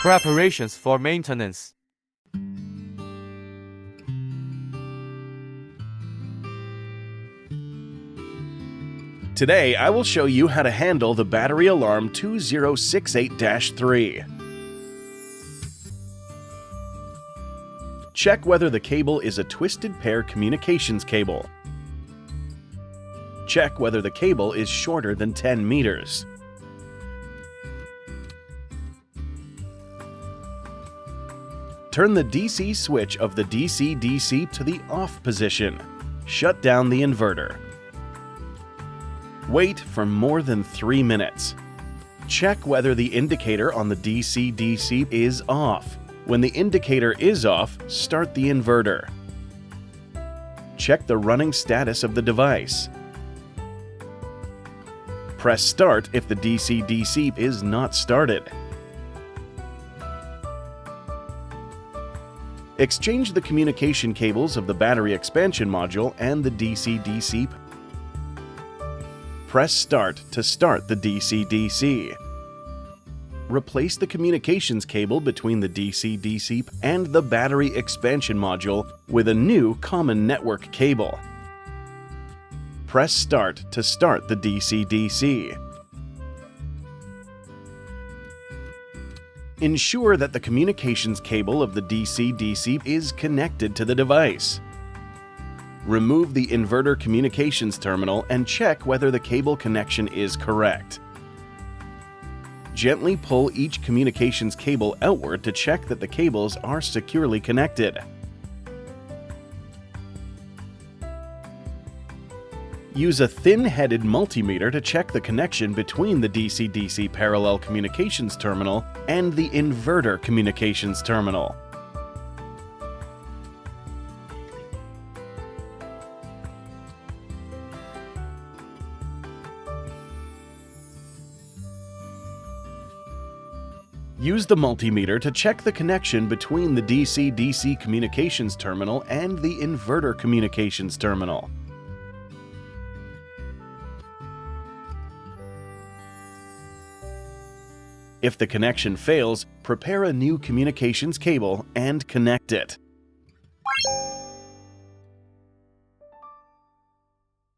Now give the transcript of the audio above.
Preparations for maintenance. Today, I will show you how to handle the battery alarm 2068-3. Check whether the cable is a twisted pair communications cable. Check whether the cable is shorter than 10 meters. Turn the DC switch of the DC-DC to the off position. Shut down the inverter. Wait for more than 3 minutes. Check whether the indicator on the DC-DC is off. When the indicator is off, start the inverter. Check the running status of the device. Press Start if the DC-DC is not started. Exchange the communication cables of the battery expansion module and the DC-DC. Press Start to start the DC-DC. Replace the communications cable between the DC-DC and the battery expansion module with a new common network cable. Press Start to start the DC-DC. Ensure that the communications cable of the DC-DC is connected to the device. Remove the inverter communications terminal and check whether the cable connection is correct. Gently pull each communications cable outward to check that the cables are securely connected. Use a thin-headed multimeter to check the connection between the DC-DC parallel communications terminal and the inverter communications terminal. Use the multimeter to check the connection between the DC-DC communications terminal and the inverter communications terminal. If the connection fails, prepare a new communications cable and connect it.